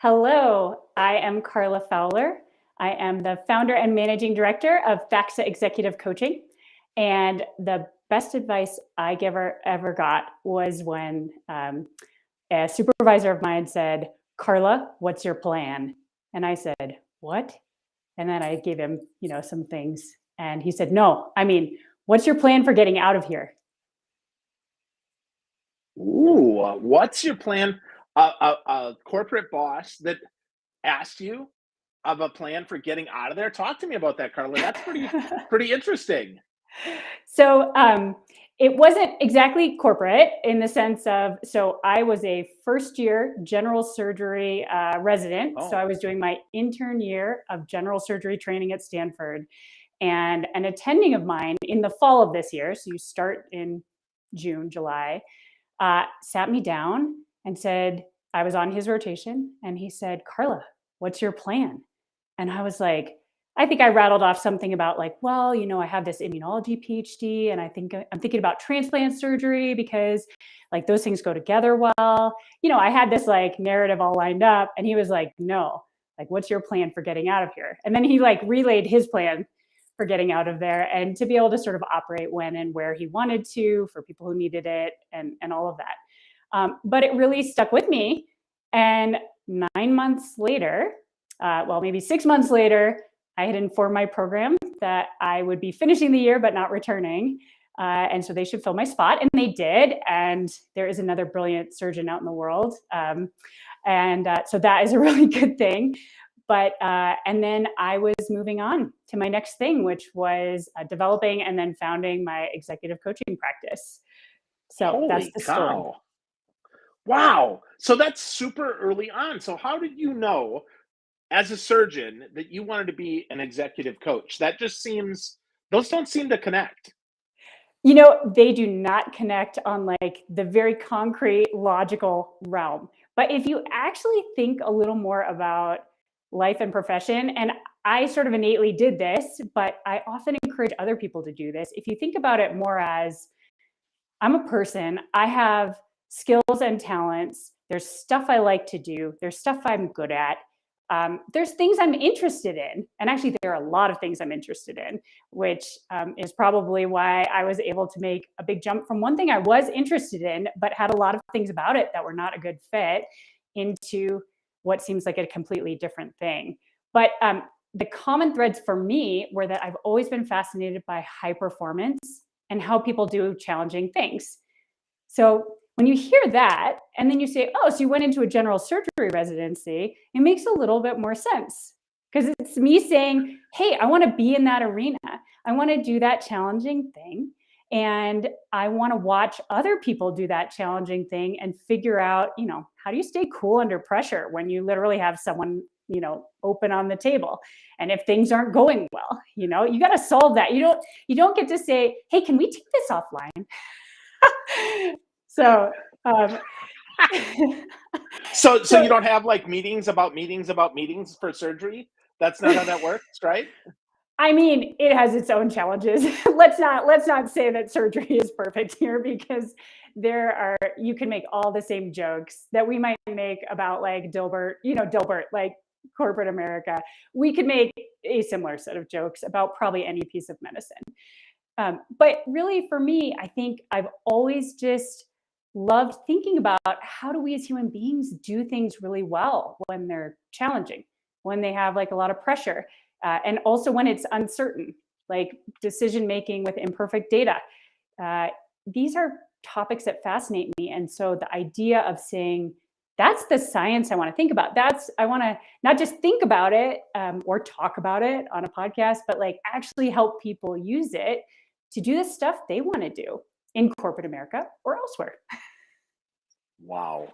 Hello, I am Carla Fowler. I am the founder and managing director of FAXA Executive Coaching. And the best advice I ever got was when a supervisor of mine said, Carla, what's your plan? And I said, what? And then I gave him, some things. And he said, no, what's your plan for getting out of here? Ooh, what's your plan? A corporate boss that asked you of a plan for getting out of there? Talk to me about that, Carla. That's pretty interesting. So it wasn't exactly corporate in the sense of, so I was a first year general surgery resident. So Oh, I was doing my intern year of general surgery training at Stanford. And an attending of mine in the fall of this year, so you start in June, July, sat me down and said, I was on his rotation, and he said, Carla, what's your plan? And I was like, I think I rattled off something about like, well, I have this immunology PhD, and I'm thinking about transplant surgery because like those things go together well. I had this like narrative all lined up, and he was like, no, like, what's your plan for getting out of here? And then he like relayed his plan for getting out of there and to be able to sort of operate when and where he wanted to for people who needed it and all of that. But it really stuck with me. And 9 months later, well, maybe 6 months later, I had informed my program that I would be finishing the year but not returning. And so they should fill my spot. And they did. And there is another brilliant surgeon out in the world. So that is a really good thing. But and then I was moving on to my next thing, which was developing and then founding my executive coaching practice. So that's holy the story. cow. Wow. So that's super early on. So how did you know as a surgeon that you wanted to be an executive coach? Those don't seem to connect. They do not connect on like the very concrete, logical realm. But if you actually think a little more about life and profession, and I sort of innately did this, but I often encourage other people to do this. If you think about it more as I'm a person, I have skills and talents, there's stuff I like to do, there's stuff I'm good at. There's things I'm interested in. And actually, there are a lot of things I'm interested in, which is probably why I was able to make a big jump from one thing I was interested in, but had a lot of things about it that were not a good fit, into what seems like a completely different thing. But the common threads for me were that I've always been fascinated by high performance and how people do challenging things. So when you hear that, and then you say, oh, so you went into a general surgery residency, it makes a little bit more sense. Because it's me saying, hey, I want to be in that arena. I want to do that challenging thing. And I want to watch other people do that challenging thing and figure out, how do you stay cool under pressure when you literally have someone, open on the table? And if things aren't going well, you got to solve that. You don't get to say, hey, can we take this offline? So, um, So you so don't have like meetings about meetings for surgery? That's not how that works, right? it has its own challenges. let's not say that surgery is perfect here because you can make all the same jokes that we might make about like Dilbert, like corporate America. We could make a similar set of jokes about probably any piece of medicine. But really, for me, I think I've always just loved thinking about how do we as human beings do things really well when they're challenging, when they have like a lot of pressure, and also when it's uncertain, like decision making with imperfect data. Uh, these are topics that fascinate me. And so the idea of saying, that's the science I want to think about. I want to not just think about it or talk about it on a podcast, but like actually help people use it to do the stuff they want to do in corporate America or elsewhere. Wow.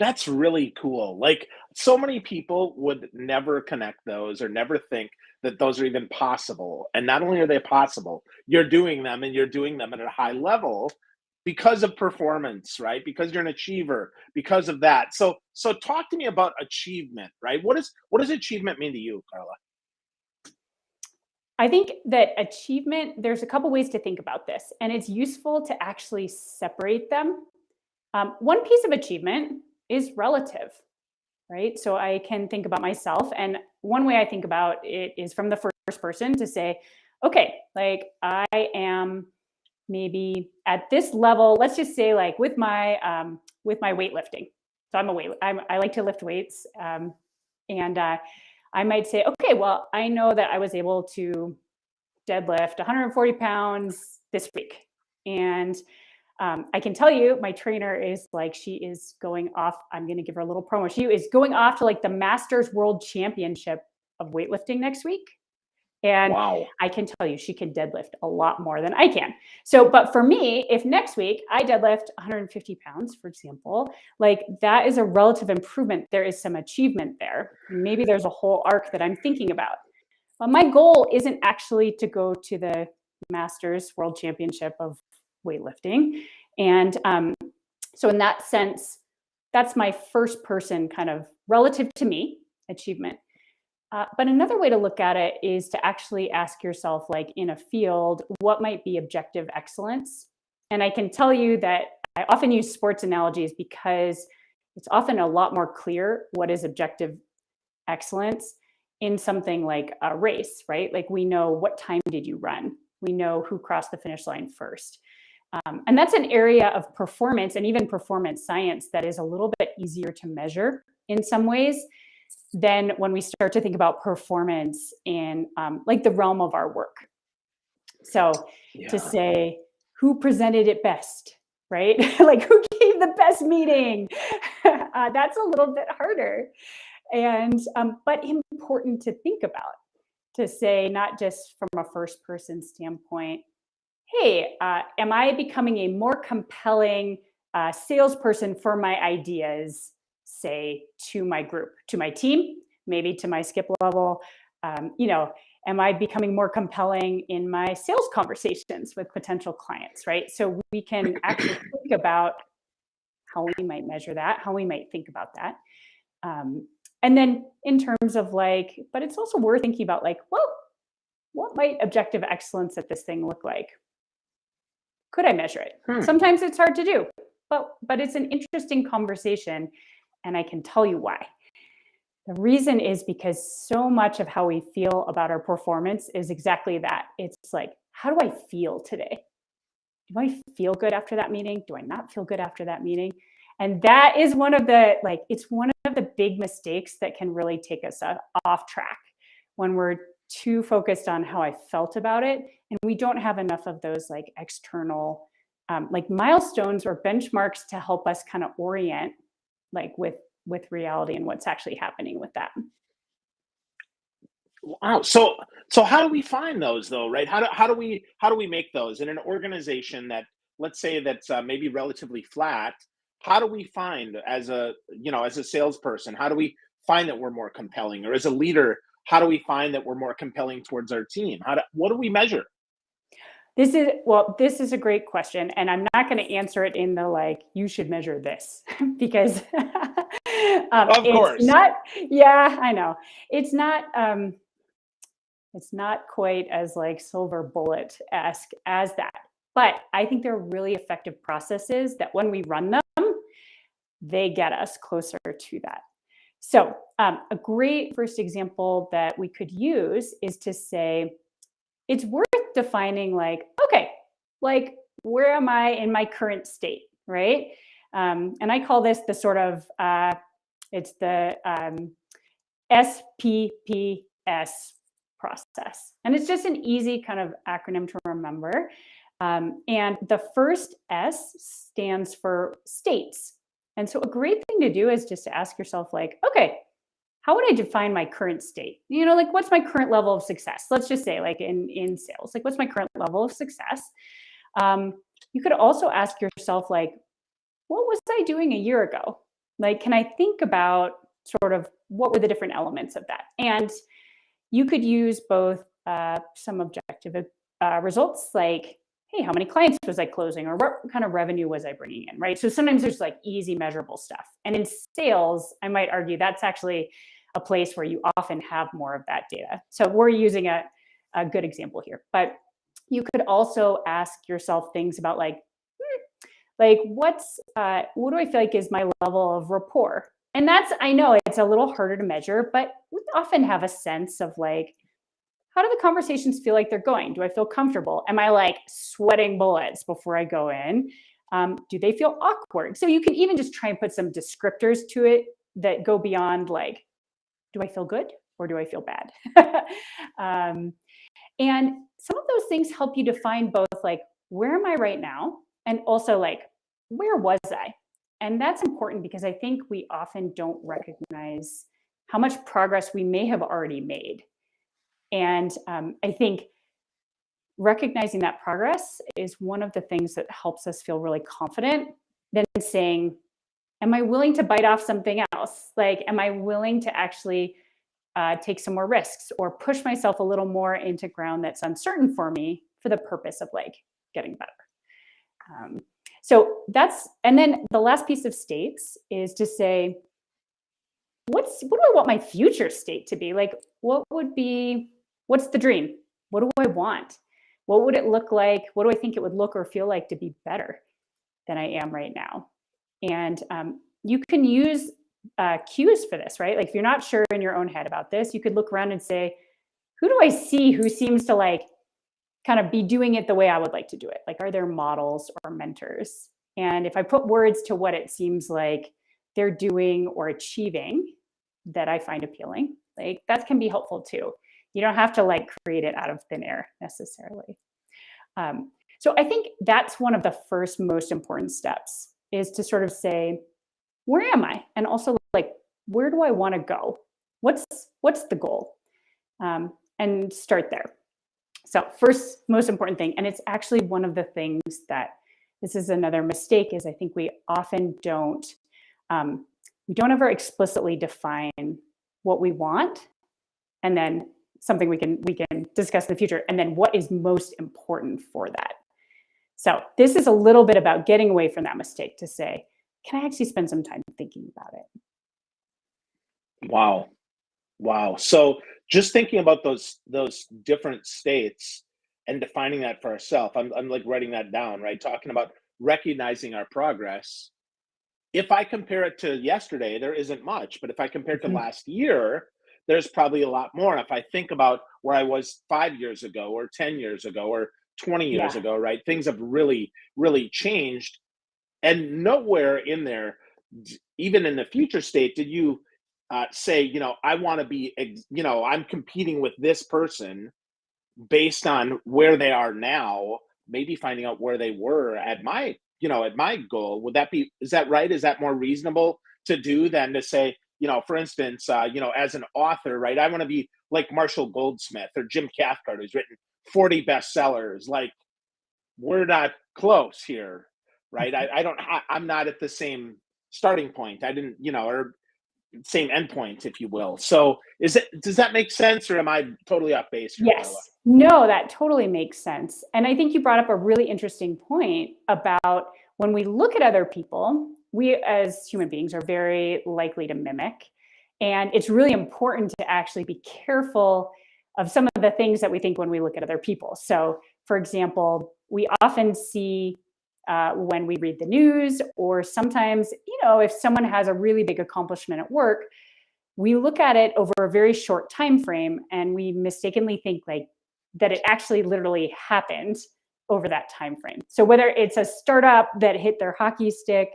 That's really cool. Like, so many people would never connect those or never think that those are even possible. And not only are they possible, you're doing them and you're doing them at a high level because of performance, right? Because you're an achiever, because of that. So talk to me about achievement, right? What does achievement mean to you, Carla? I think that achievement, there's a couple ways to think about this, and it's useful to actually separate them. One piece of achievement is relative. right? So I can think about myself. And one way I think about it is from the first person to say, okay, like I am maybe at this level, let's just say like with my weightlifting. So I like to lift weights. And I might say, okay, well, I know that I was able to deadlift 140 pounds this week. And I can tell you, my trainer is like, she is going off. I'm going to give her a little promo. She is going off to like the Masters World Championship of weightlifting next week. And Wow. I can tell you, she can deadlift a lot more than I can. So, but for me, if next week I deadlift 150 pounds, for example, like that is a relative improvement. There is some achievement there. Maybe there's a whole arc that I'm thinking about. But my goal isn't actually to go to the Masters World Championship of weightlifting. And so, in that sense, that's my first person kind of relative to me achievement. But another way to look at it is to actually ask yourself, like in a field, what might be objective excellence? And I can tell you that I often use sports analogies because it's often a lot more clear what is objective excellence in something like a race, right? Like we know what time did you run? We know who crossed the finish line first. And that's an area of performance and even performance science that is a little bit easier to measure in some ways than when we start to think about performance in like the realm of our work. So to Yeah. say who presented it best, right? Like who gave the best meeting? That's a little bit harder, and but important to think about. To say not just from a first person standpoint, hey, am I becoming a more compelling salesperson for my ideas, say to my group, to my team, maybe to my skip level? Am I becoming more compelling in my sales conversations with potential clients, right? So we can actually think about how we might measure that, how we might think about that. And then in terms of like, but it's also worth thinking about like, well, what might objective excellence at this thing look like? Could I measure it? Hmm. Sometimes it's hard to do, but it's an interesting conversation, and I can tell you why. The reason is because so much of how we feel about our performance is exactly that. It's like, how do I feel today? Do I feel good after that meeting? Do I not feel good after that meeting? And that is one of the like it's one of the big mistakes that can really take us off track when we're too focused on how I felt about it, and we don't have enough of those like external like milestones or benchmarks to help us kind of orient like with reality and what's actually happening with that. Wow. So how do we find those though, right? How do we make those in an organization that, let's say, that's maybe relatively flat? How do we find, as a salesperson, how do we find that we're more compelling, or as a leader, how do we find that we're more compelling towards our team? What do we measure? This is a great question, and I'm not going to answer it in the like you should measure this because Of it's course. not. Yeah, I know it's not quite as like silver bullet esque as that, but I think they're really effective processes that when we run them, they get us closer to that. So a great first example that we could use is to say it's worth defining like, okay, like where am I in my current state, right? And I call this the sort of it's the SPPS process, and it's just an easy kind of acronym to remember. And the first S stands for states. And so a great thing to do is just to ask yourself, like, okay, how would I define my current state? Like what's my current level of success? Let's just say, like in sales, like what's my current level of success? You could also ask yourself, like, what was I doing a year ago? Like, can I think about sort of what were the different elements of that? And you could use both some objective results, like, hey, how many clients was I closing, or what kind of revenue was I bringing in, right? So sometimes there's like easy measurable stuff. And in sales, I might argue that's actually a place where you often have more of that data. So we're using a good example here. But you could also ask yourself things about like what do I feel like is my level of rapport? And that's, I know it's a little harder to measure, but we often have a sense of like, how do the conversations feel like they're going? Do I feel comfortable? Am I like sweating bullets before I go in? Do they feel awkward? So you can even just try and put some descriptors to it that go beyond like, do I feel good or do I feel bad? um, and some of those things help you define both like, where am I right now? And also like, where was I? And that's important because I think we often don't recognize how much progress we may have already made. And I think recognizing that progress is one of the things that helps us feel really confident than saying, am I willing to bite off something else? Like, am I willing to actually take some more risks or push myself a little more into ground that's uncertain for me for the purpose of like getting better? So that's, and then the last piece of states is to say, what do I want my future state to be? Like, what's the dream? What do I want? What would it look like? What do I think it would look or feel like to be better than I am right now? And you can use cues for this, right? Like if you're not sure in your own head about this, you could look around and say, who do I see who seems to like kind of be doing it the way I would like to do it? Like, are there models or mentors? And if I put words to what it seems like they're doing or achieving that I find appealing, like that can be helpful too. You don't have to like create it out of thin air necessarily. So I think that's one of the first most important steps is to sort of say, where am I? And also like, where do I want to go? What's the goal? And start there. So first, most important thing, and it's actually one of the things that this is another mistake is I think we often don't ever explicitly define what we want, and then something we can discuss in the future, and then what is most important for that. So this is a little bit about getting away from that mistake to say, can I actually spend some time thinking about it? Wow. Wow. So just thinking about those different states and defining that for ourselves, I'm like writing that down, right? Talking about recognizing our progress. If I compare it to yesterday, there isn't much, but if I compare it to Mhm. last year, there's probably a lot more. If I think about where I was 5 years ago, or 10 years ago, or 20 years Yeah. ago, right? Things have really, really changed. And nowhere in there, even in the future state, did you say, I want to be, I'm competing with this person based on where they are now, maybe finding out where they were at my goal. Is that right? Is that more reasonable to do than to say, for instance, as an author, right? I want to be like Marshall Goldsmith or Jim Cathcart, who's written 40 bestsellers. Like, we're not close here, right? I'm not at the same starting point. I didn't, or same endpoint, if you will. So does that make sense, or am I totally off base here, Carla? Yes. No, that totally makes sense. And I think you brought up a really interesting point about when we look at other people, we as human beings are very likely to mimic. And it's really important to actually be careful of some of the things that we think when we look at other people. So, for example, we often see when we read the news, or sometimes, if someone has a really big accomplishment at work, we look at it over a very short time frame and we mistakenly think like that it actually literally happened over that time frame. So whether it's a startup that hit their hockey stick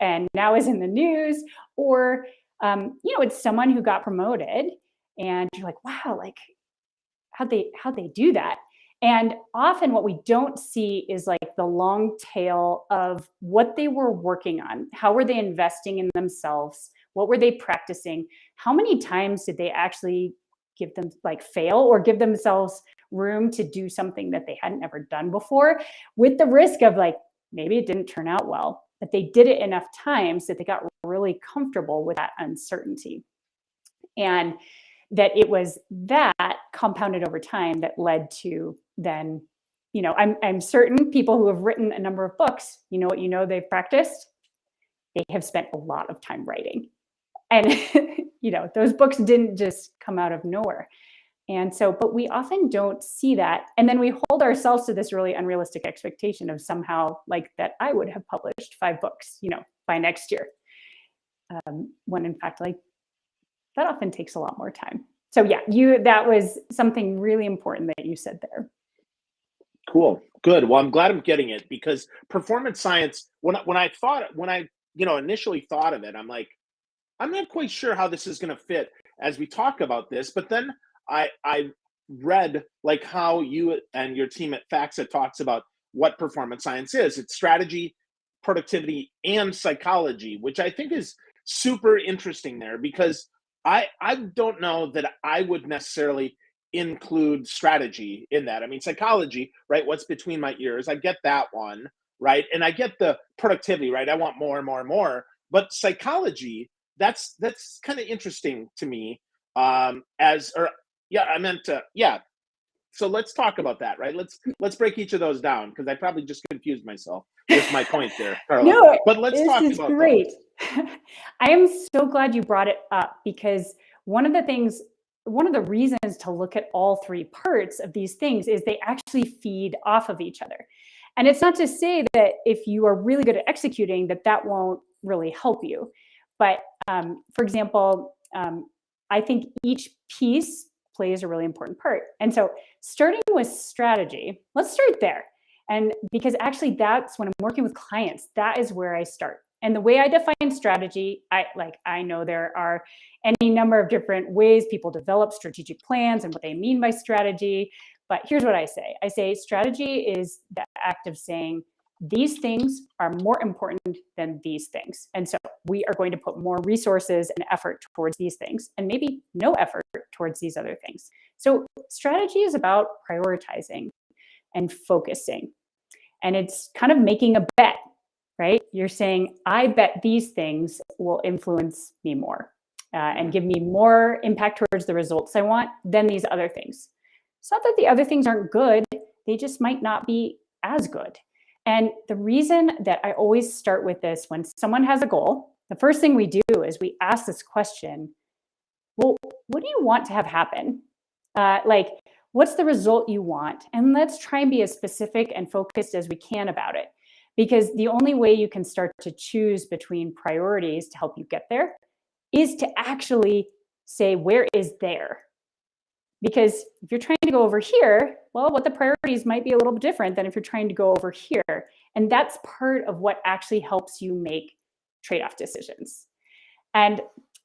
and now is in the news, or it's someone who got promoted and you're like, wow, like how'd they do that? And often what we don't see is like the long tail of what they were working on. How were they investing in themselves? What were they practicing? How many times did they actually give them like fail or give themselves room to do something that they hadn't ever done before, with the risk of like maybe it didn't turn out well, but they did it enough times that they got really comfortable with that uncertainty. And that it was that compounded over time that led to then, I'm certain people who have written a number of books, they've practiced, they have spent a lot of time writing. And, those books didn't just come out of nowhere. And so, but we often don't see that. And then we hold ourselves to this really unrealistic expectation of somehow like that I would have published 5 books, by next year. when in fact, like that often takes a lot more time. So yeah, that was something really important that you said there. Cool. Good. Well, I'm glad I'm getting it because performance science, when I initially thought of it, I'm like, I'm not quite sure how this is going to fit as we talk about this. But then I read like how you and your team at FactSet talks about what performance science is. It's strategy, productivity, and psychology, which I think is super interesting there because I don't know that I would necessarily include strategy in that. I mean, psychology, right? What's between my ears? I get that one, right? And I get the productivity, right? I want more and more and more. But psychology, that's kind of interesting to me. As or yeah, I meant to yeah. So let's talk about that, right? Let's break each of those down because I probably just confused myself with my point there, Carla. No, But let's this talk is about great. those. I am so glad you brought it up because one of the reasons to look at all three parts of these things is they actually feed off of each other. And it's not to say that if you are really good at executing, that won't really help you. But for example, I think each piece plays a really important part. And so starting with strategy, let's start there. And because actually that's when I'm working with clients, that is where I start. And the way I define strategy, I know there are any number of different ways people develop strategic plans and what they mean by strategy. But here's what I say. I say strategy is the act of saying these things are more important than these things. And so we are going to put more resources and effort towards these things and maybe no effort towards these other things. So strategy is about prioritizing and focusing. And it's kind of making a bet, right? You're saying, I bet these things will influence me more and give me more impact towards the results I want than these other things. It's not that the other things aren't good, they just might not be as good. And the reason that I always start with this when someone has a goal, the first thing we do is we ask this question, well, what do you want to have happen? What's the result you want? And let's try and be as specific and focused as we can about it. Because the only way you can start to choose between priorities to help you get there is to actually say, where is there? Because if you're trying to go over here, well, what the priorities might be a little bit different than if you're trying to go over here. And that's part of what actually helps you make trade-off decisions. And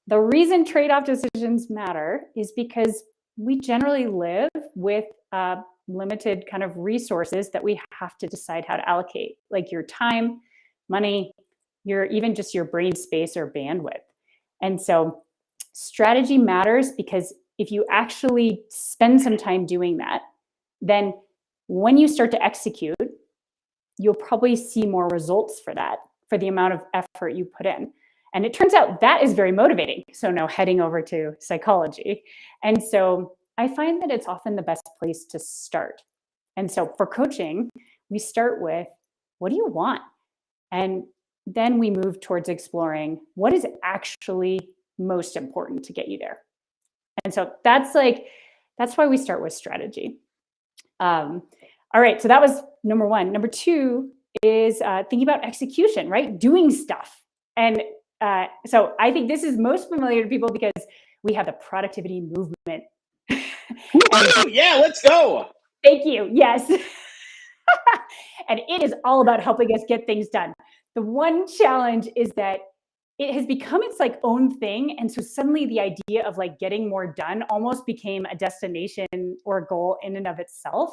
the reason trade-off decisions matter is because we generally live with limited kind of resources that we have to decide how to allocate, like your time, money, even just your brain space or bandwidth. And so strategy matters because if you actually spend some time doing that, then when you start to execute, you'll probably see more results for that, for the amount of effort you put in. And it turns out that is very motivating. So now heading over to psychology. And so I find that it's often the best place to start. And so for coaching, we start with, what do you want? And then we move towards exploring what is actually most important to get you there. And so that's why we start with strategy. All right, so that was number one. Number two is thinking about execution, right? Doing stuff. And so I think this is most familiar to people because we have the productivity movement. Yeah, let's go. Thank you. Yes. And it is all about helping us get things done. The one challenge is that it has become its like own thing. And so suddenly the idea of like getting more done almost became a destination or a goal in and of itself.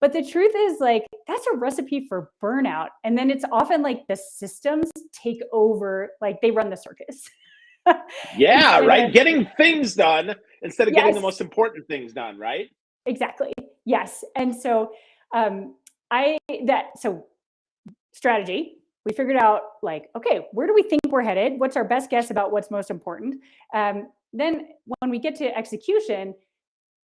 But the truth is like, that's a recipe for burnout. And then it's often like the systems take over, like they run the circus. Yeah, right. Getting things done instead of getting the Yes, most important things done, right? exactly. Yes. And so so strategy, we figured out like, okay, where do we think we're headed? What's our best guess about what's most important? Then when we get to execution,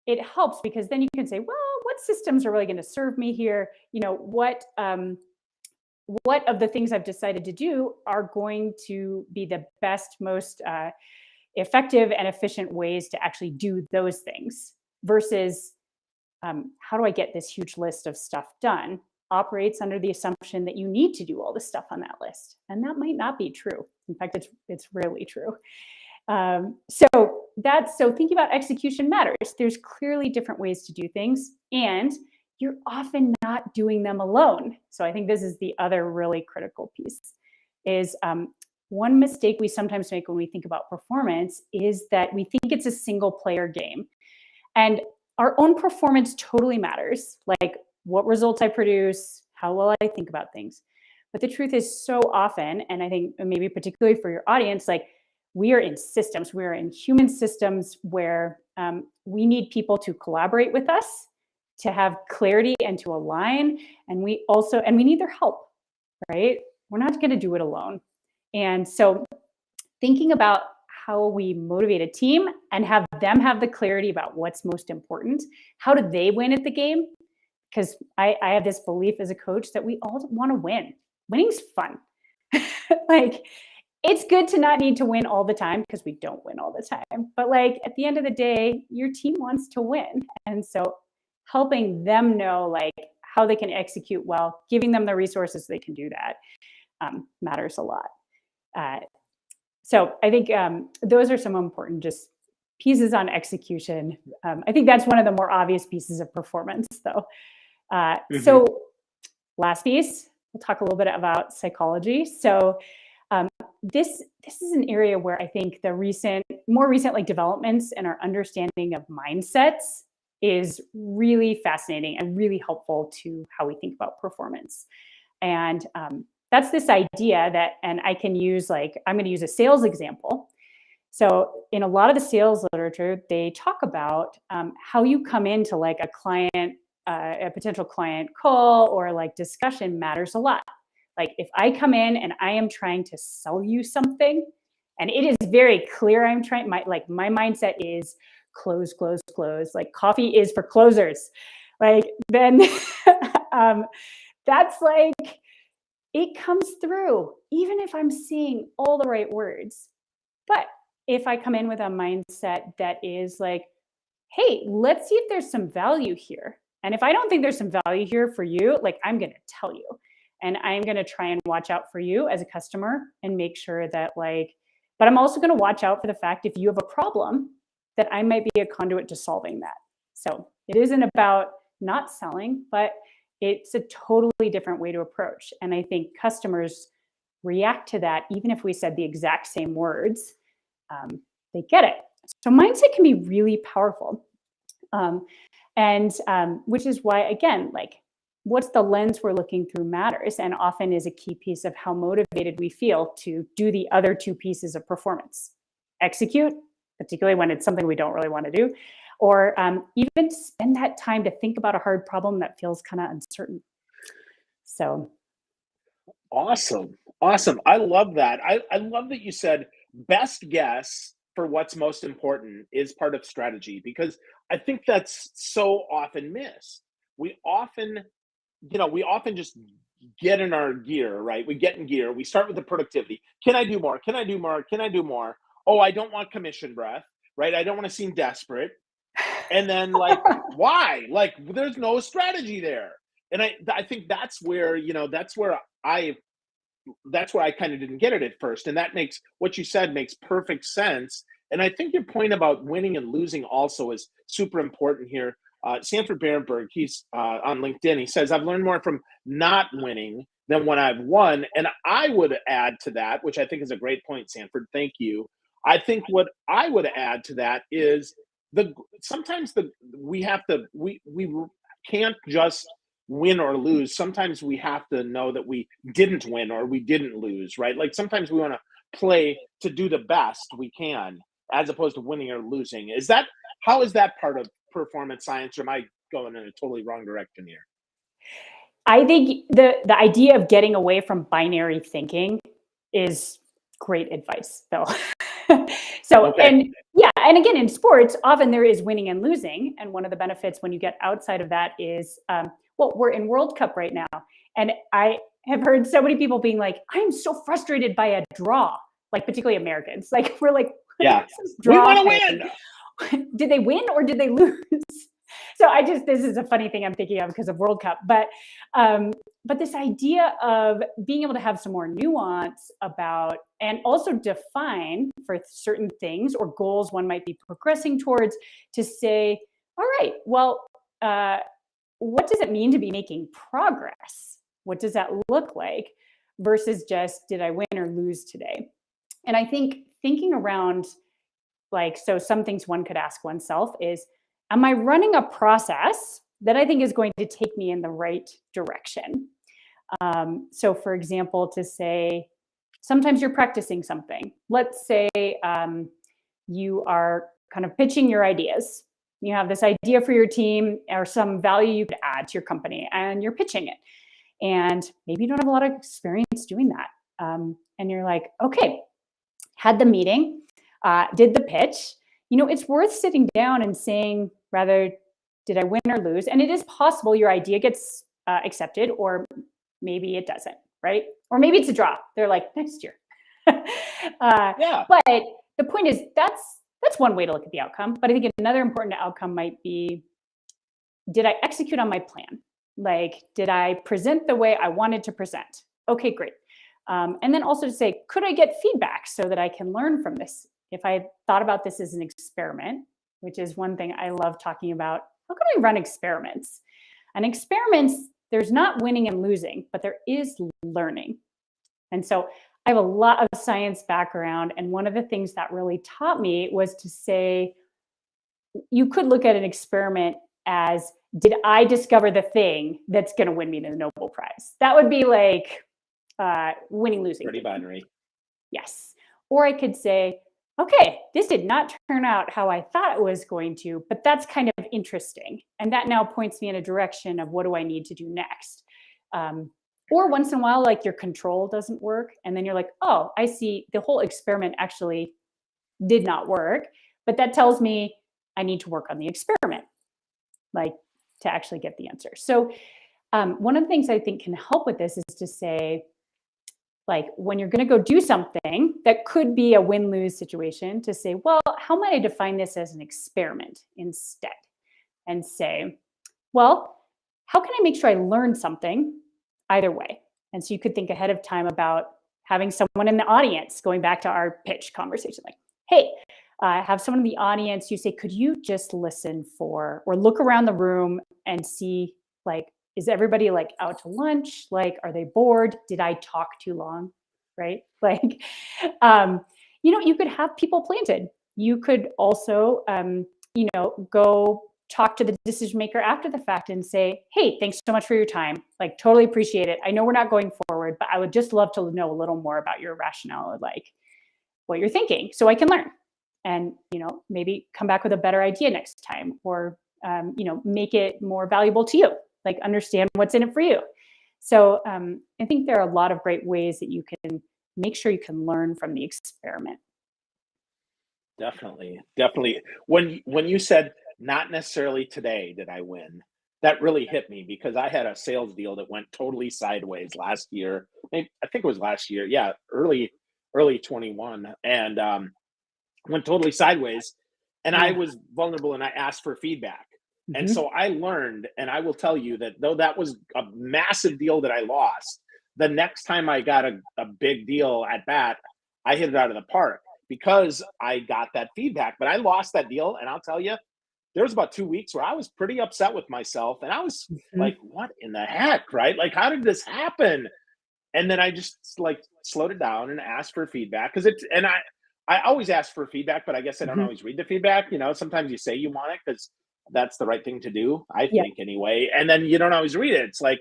it helps because then you can say, well, what systems are really going to serve me here? What of the things I've decided to do are going to be the best, most effective and efficient ways to actually do those things versus how do I get this huge list of stuff done? operates under the assumption that you need to do all the stuff on that list. And that might not be true. In fact, it's rarely true. So thinking about execution matters. There's clearly different ways to do things, and you're often not doing them alone. So I think this is the other really critical piece is one mistake we sometimes make when we think about performance is that we think it's a single player game. And our own performance totally matters, like what results I produce, how well I think about things. But the truth is so often, and I think maybe particularly for your audience, like we are in systems, we are in human systems where we need people to collaborate with us, to have clarity and to align. And we need their help, right? We're not going to do it alone. And so thinking about how we motivate a team and have them have the clarity about what's most important, how do they win at the game? Because I have this belief as a coach that we all want to win. Winning's fun. Like, it's good to not need to win all the time because we don't win all the time. But like at the end of the day, your team wants to win. And so helping them know like how they can execute well, giving them the resources they can do that matters a lot. So I think those are some important just pieces on execution. I think that's one of the more obvious pieces of performance though. So last piece, we'll talk a little bit about psychology. So this is an area where I think the more recent like developments in our understanding of mindsets is really fascinating and really helpful to how we think about performance. And that's this idea that, and I can use I'm going to use a sales example. So in a lot of the sales literature, they talk about how you come into like a potential client call or like discussion matters a lot. Like if I come in and I am trying to sell you something, and it is very clear my mindset is close, close, close. Like coffee is for closers. Like then that's like, it comes through, even if I'm seeing all the right words. But if I come in with a mindset that is like, hey, let's see if there's some value here. And if I don't think there's some value here for you, like I'm going to tell you. And I'm going to try and watch out for you as a customer and make sure that but I'm also going to watch out for the fact if you have a problem that I might be a conduit to solving that. So it isn't about not selling, but it's a totally different way to approach. And I think customers react to that, even if we said the exact same words, they get it. So mindset can be really powerful. Which is why, again, what's the lens we're looking through matters and often is a key piece of how motivated we feel to do the other two pieces of performance. Execute, particularly when it's something we don't really want to do, or even spend that time to think about a hard problem that feels kind of uncertain. So. Awesome. I love that. I love that you said best guess for what's most important is part of strategy, because I think that's so often missed. We often just get in our gear, right? We get in gear. We start with the productivity. Can I do more? Can I do more? Can I do more? Oh, I don't want commission breath, right? I don't want to seem desperate. And then why? There's no strategy there. And I think that's where I kind of didn't get it at first. And that makes what you said makes perfect sense. And I think your point about winning and losing also is super important here. Sanford Berenberg, he's on LinkedIn. He says, I've learned more from not winning than when I've won. And I would add to that, which I think is a great point, Sanford. Thank you. I think what I would add to that is we can't just win or lose. Sometimes we have to know that we didn't win or we didn't lose, right? Sometimes we want to play to do the best we can as opposed to winning or losing. How is that part of performance science, or am I going in a totally wrong direction here? I think the idea of getting away from binary thinking is great advice, though. And again, in sports, often there is winning and losing. And one of the benefits when you get outside of that is, we're in World Cup right now. And I have heard so many people being like, I'm so frustrated by a draw, particularly Americans. We're like, yeah, we want to win. Did they win or did they lose? So this is a funny thing I'm thinking of because of World Cup, but this idea of being able to have some more nuance about, and also define for certain things or goals one might be progressing towards, to say, all right, well, what does it mean to be making progress? What does that look like versus just, did I win or lose today? And I think thinking around, like, so some things one could ask oneself is, am I running a process that I think is going to take me in the right direction? So for example, to say, sometimes you're practicing something. Let's say you are kind of pitching your ideas. You have this idea for your team or some value you could add to your company, and you're pitching it. And maybe you don't have a lot of experience doing that. And you're like, okay, had the meeting, did the pitch. It's worth sitting down and saying, rather, did I win or lose? And it is possible your idea gets accepted, or maybe it doesn't, right? Or maybe it's a draw. They're like, next year. Yeah. But the point is, that's one way to look at the outcome. But I think another important outcome might be, did I execute on my plan? Like, did I present the way I wanted to present? Okay, great. And then also to say, could I get feedback so that I can learn from this? If I thought about this as an experiment, which is one thing I love talking about, how can I run experiments? And experiments, there's not winning and losing, but there is learning. And so I have a lot of science background. And one of the things that really taught me was to say, you could look at an experiment as, did I discover the thing that's going to win me the Nobel Prize? That would be like winning, losing. Pretty binary. Yes. Or I could say, okay, this did not turn out how I thought it was going to, but that's kind of interesting. And that now points me in a direction of, what do I need to do next? Or once in a while, like, your control doesn't work. And then you're like, oh, I see, the whole experiment actually did not work. But that tells me I need to work on the experiment, like, to actually get the answer. So one of the things I think can help with this is to say, like, when you're going to go do something that could be a win-lose situation, to say, well, how might I define this as an experiment instead? And say, well, how can I make sure I learn something either way? And so you could think ahead of time about having someone in the audience, going back to our pitch conversation, like, hey, have someone in the audience, you say, could you just listen for, or look around the room and see, like, is everybody like out to lunch? Like, are they bored? Did I talk too long? Right? Like, you could have people planted. You could also, go talk to the decision maker after the fact and say, hey, thanks so much for your time. Like, totally appreciate it. I know we're not going forward, but I would just love to know a little more about your rationale, like what you're thinking, so I can learn. And, maybe come back with a better idea next time, or, make it more valuable to you, like, understand what's in it for you. So I think there are a lot of great ways that you can make sure you can learn from the experiment. Definitely, definitely. When you said, not necessarily today did I win, that really hit me, because I had a sales deal that went totally sideways last year. I think it was last year. Yeah, early 21, and went totally sideways. And I Yeah. was vulnerable, and I asked for feedback. And Mhm. so I learned, and I will tell you that though that was a massive deal that I lost, the next time I got a big deal at bat, I hit it out of the park, because I got that feedback. But I lost that deal, and I'll tell you, there was about 2 weeks where I was pretty upset with myself, and I was Mhm. like, "What in the heck?" Right? Like, how did this happen? And then I just, like, slowed it down and asked for feedback, because it's and I always ask for feedback, but I guess I don't Mhm. always read the feedback. Sometimes you say you want it because that's the right thing to do, I Yeah. think, anyway, and then you don't always read it. It's like,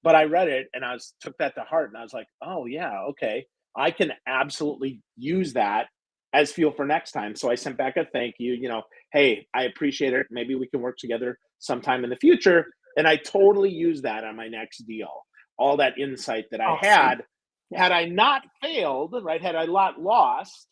but I read it, and took that to heart, and I was like, "Oh, yeah, okay. I can absolutely use that as fuel for next time." So I sent back a thank you, "Hey, I appreciate it. Maybe we can work together sometime in the future." And I totally used that on my next deal. All that insight that I Awesome. Yeah. had I not failed, right, had I not lost,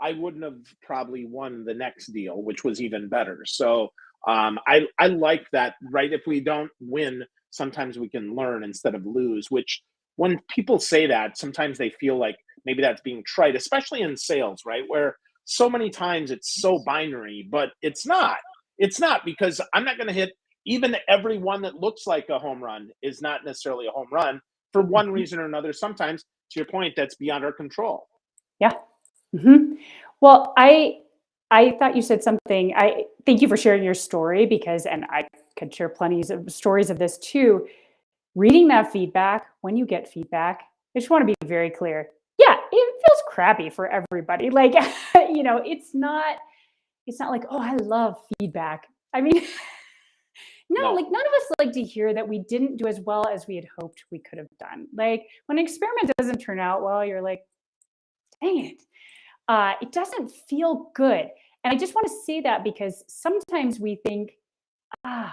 I wouldn't have probably won the next deal, which was even better. So I like that, right? If we don't win, sometimes we can learn instead of lose. Which, when people say that, sometimes they feel like maybe that's being trite, especially in sales, right? Where so many times it's so binary, but it's not. It's not, because I'm not going to hit even every one that looks like a home run is not necessarily a home run for one Mhm. reason or another. Sometimes, to your point, that's beyond our control. Yeah. Mhm. Well, I thought you said something. I thank you for sharing your story because, and I could share plenty of stories of this too. Reading that feedback, when you get feedback, I just want to be very clear. Yeah, it feels crappy for everybody. Like, it's not like, oh, I love feedback. I mean, no, No. like none of us like to hear that we didn't do as well as we had hoped we could have done. Like when an experiment doesn't turn out well, you're like, dang it. It doesn't feel good. And I just want to say that because sometimes we think,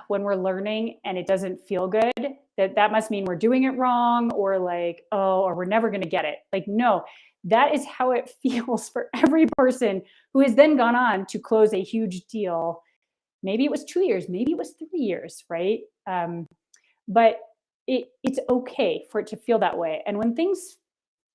when we're learning and it doesn't feel good, that must mean we're doing it wrong, or like, oh, or we're never going to get it. Like, no, that is how it feels for every person who has then gone on to close a huge deal. Maybe it was 2 years, maybe it was 3 years, right? But it's okay for it to feel that way. And when things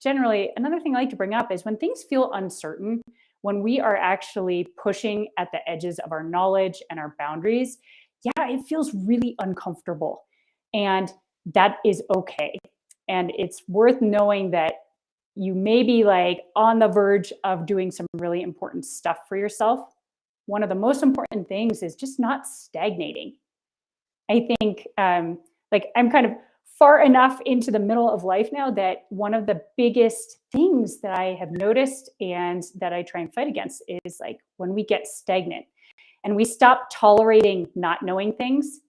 generally, another thing I like to bring up is when things feel uncertain, when we are actually pushing at the edges of our knowledge and our boundaries, yeah, it feels really uncomfortable. And that is okay. And it's worth knowing that you may be like on the verge of doing some really important stuff for yourself. One of the most important things is just not stagnating. I think like I'm kind of far enough into the middle of life now that one of the biggest things that I have noticed and that I try and fight against is like when we get stagnant and we stop tolerating not knowing things.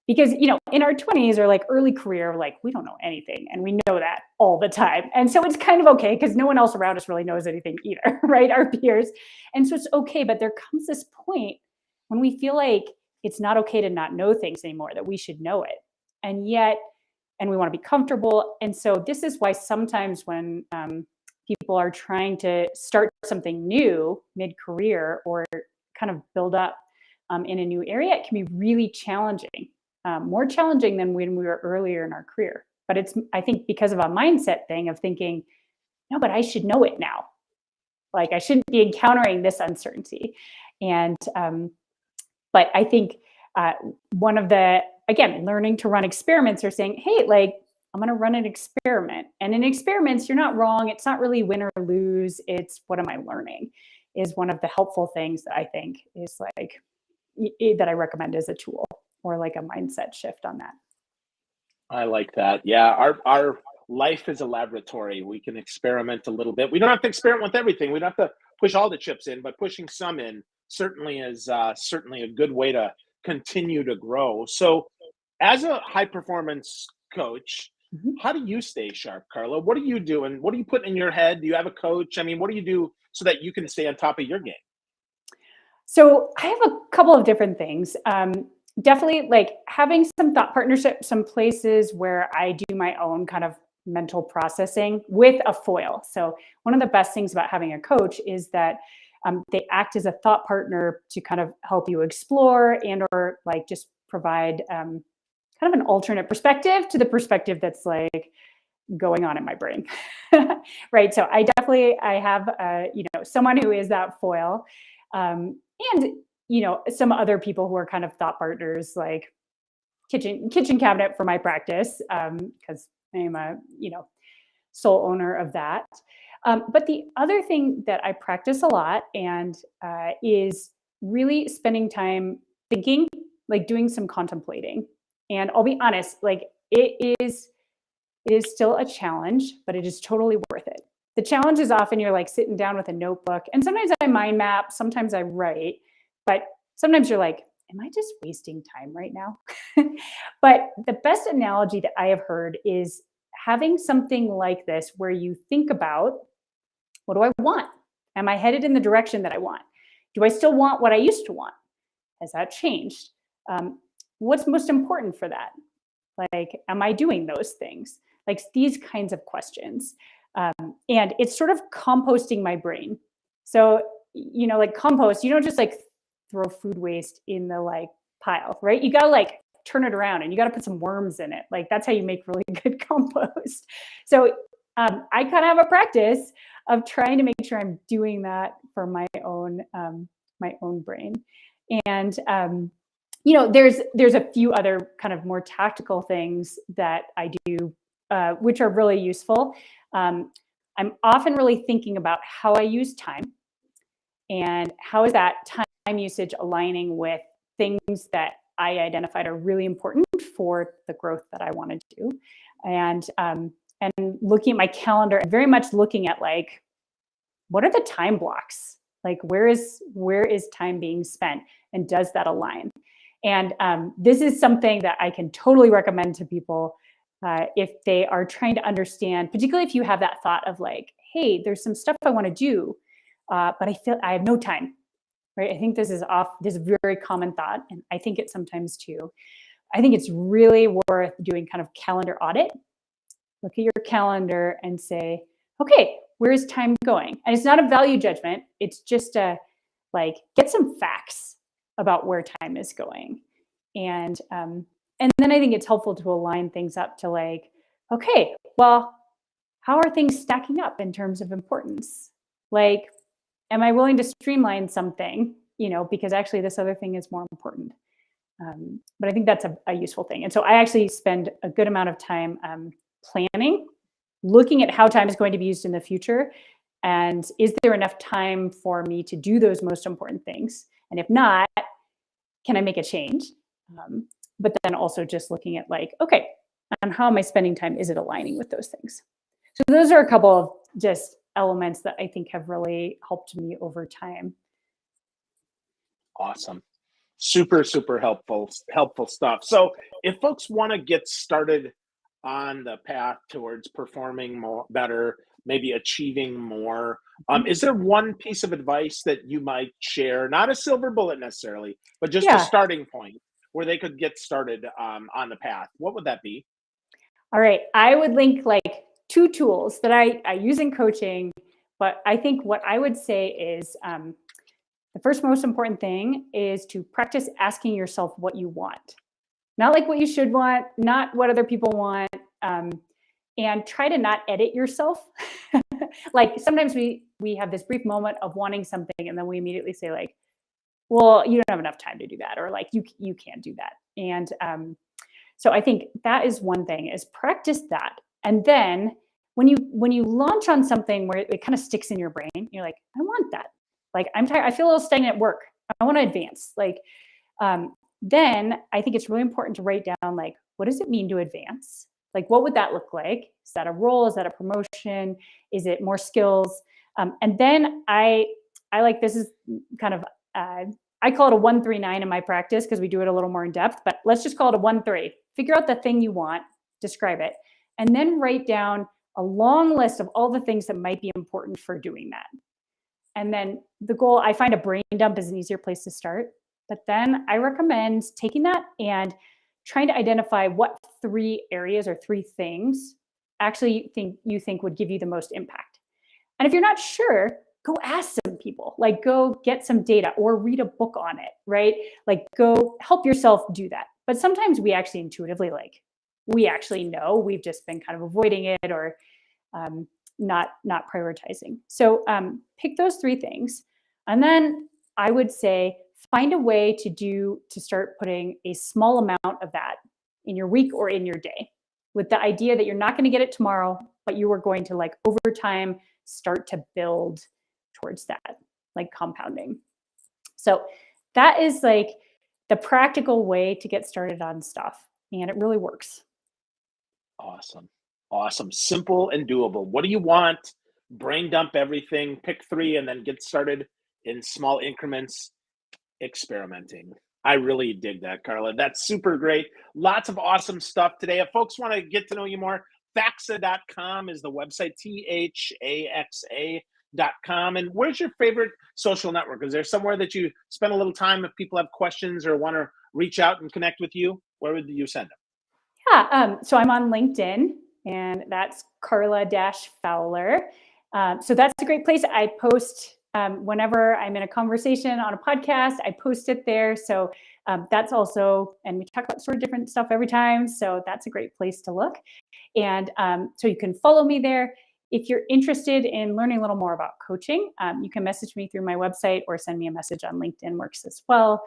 Because, in our 20s or like early career, like we don't know anything and we know that all the time. And so it's kind of okay because no one else around us really knows anything either, right? Our peers. And so it's okay. But there comes this point when we feel like it's not okay to not know things anymore, that we should know it. And yet, and we want to be comfortable. And so this is why sometimes when people are trying to start something new mid career or kind of build up in a new area, it can be really challenging, more challenging than when we were earlier in our career. But it's, I think, because of a mindset thing of thinking, no, but I should know it now. Like I shouldn't be encountering this uncertainty. And but I think uh, one of the, again, learning to run experiments or saying, hey, like, I'm going to run an experiment. And in experiments, you're not wrong. It's not really win or lose. It's what am I learning is one of the helpful things that I think is like, that I recommend as a tool or like a mindset shift on that. I like that. Yeah, our life is a laboratory. We can experiment a little bit. We don't have to experiment with everything. We don't have to push all the chips in, but pushing some in certainly is certainly a good way to continue to grow. So, as a high performance coach, Mhm. how do you stay sharp, Carla? What are you doing? What are you putting in your head? Do you have a coach? I mean, what do you do so that you can stay on top of your game? So I have a couple of different things. Definitely like having some thought partnership, some places where I do my own kind of mental processing with a foil. So one of the best things about having a coach is that they act as a thought partner to kind of help you explore and or like just provide kind of an alternate perspective to the perspective that's like going on in my brain. Right. So I have someone who is that foil. And some other people who are kind of thought partners, like kitchen cabinet for my practice, because I am a sole owner of that. But the other thing that I practice a lot and is really spending time thinking, like doing some contemplating. And I'll be honest, like it is still a challenge, but it is totally worth it. The challenge is often you're like sitting down with a notebook, and sometimes I mind map, sometimes I write, but sometimes you're like, am I just wasting time right now? But the best analogy that I have heard is having something like this where you think about, what do I want? Am I headed in the direction that I want? Do I still want what I used to want? Has that changed? What's most important for that? Like, am I doing those things? Like these kinds of questions. And it's sort of composting my brain. So, like compost, you don't just like throw food waste in the like pile, right? You got to like turn it around and you got to put some worms in it. Like that's how you make really good compost. So, I kind of have a practice of trying to make sure I'm doing that for my own brain. And there's a few other kind of more tactical things that I do, which are really useful. I'm often really thinking about how I use time and how is that time usage aligning with things that I identified are really important for the growth that I want to do, and looking at my calendar and very much looking at like what are the time blocks, like where is time being spent and does that align. And this is something that I can totally recommend to people if they are trying to understand, particularly if you have that thought of like, hey, there's some stuff I want to do, but I feel I have no time, right? I think this is a very common thought, and I think it sometimes too. I think it's really worth doing kind of calendar audit. Look at your calendar and say, okay, where is time going? And it's not a value judgment. It's just like get some facts about where time is going. And then I think it's helpful to align things up to like, okay, well, how are things stacking up in terms of importance? Like, am I willing to streamline something, because actually this other thing is more important. But I think that's a useful thing. And so I actually spend a good amount of time planning, looking at how time is going to be used in the future. And is there enough time for me to do those most important things? And if not, can I make a change? But then also just looking at like, okay, and how am I spending time? Is it aligning with those things? So those are a couple of just elements that I think have really helped me over time. Awesome. Super, super helpful stuff. So if folks want to get started on the path towards performing more better, maybe achieving more, is there one piece of advice that you might share? Not a silver bullet necessarily, but just a Yeah. starting point where they could get started on the path. What would that be? All right. I would link like two tools that I use in coaching, but I think what I would say is the first most important thing is to practice asking yourself what you want. Not like what you should want, not what other people want, and try to not edit yourself. Like sometimes we have this brief moment of wanting something, and then we immediately say like, "Well, you don't have enough time to do that," or like, "You can't do that." And so I think that is one thing: is practice that, and then when you launch on something where it kind of sticks in your brain, you're like, "I want that." Like I'm tired. I feel a little stagnant at work. I want to advance. Like then I think it's really important to write down like, what does it mean to advance? Like, what would that look like? Is that a role? Is that a promotion? Is it more skills? And then I like this is kind of I call it a 139 in my practice because we do it a little more in depth. But let's just call it a 1-3. Figure out the thing you want, describe it, and then write down a long list of all the things that might be important for doing that. And then the goal, I find a brain dump is an easier place to start. But then I recommend taking that and trying to identify what 3 areas or 3 things actually you think would give you the most impact. And if you're not sure, go ask some people, like go get some data or read a book on it, right? Like go help yourself do that. But sometimes we actually intuitively we actually know, we've just been kind of avoiding it or not prioritizing. So pick those 3 things. And then I would say find a way to start putting a small amount of that in your week or in your day with the idea that you're not going to get it tomorrow, but you are going to like over time start to build towards that, like compounding. So that is like the practical way to get started on stuff. And it really works. Awesome. Awesome. Simple and doable. What do you want? Brain dump everything, pick 3, and then get started in small increments, experimenting. I really dig that, Carla. That's super great. Lots of awesome stuff today. If folks want to get to know you more, thaxa.com is the website, THAXA.com. And where's your favorite social network? Is there somewhere that you spend a little time if people have questions or want to reach out and connect with you? Where would you send them? Yeah. So I'm on LinkedIn, and that's Carla-Fowler. So that's a great place. I post whenever I'm in a conversation on a podcast, I post it there. So that's also, and we talk about sort of different stuff every time. So that's a great place to look. And so you can follow me there. If you're interested in learning a little more about coaching, you can message me through my website or send me a message on LinkedIn, works as well.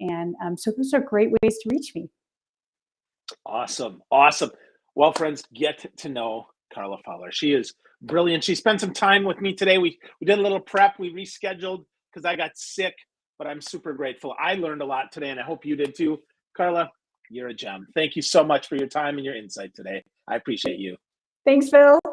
And so those are great ways to reach me. Awesome. Awesome. Well, friends, get to know Carla Fowler. She is brilliant. She spent some time with me today. We did a little prep. We rescheduled because I got sick, but I'm super grateful. I learned a lot today, and I hope you did too. Carla, you're a gem. Thank you so much for your time and your insight today. I appreciate you. Thanks, Phil.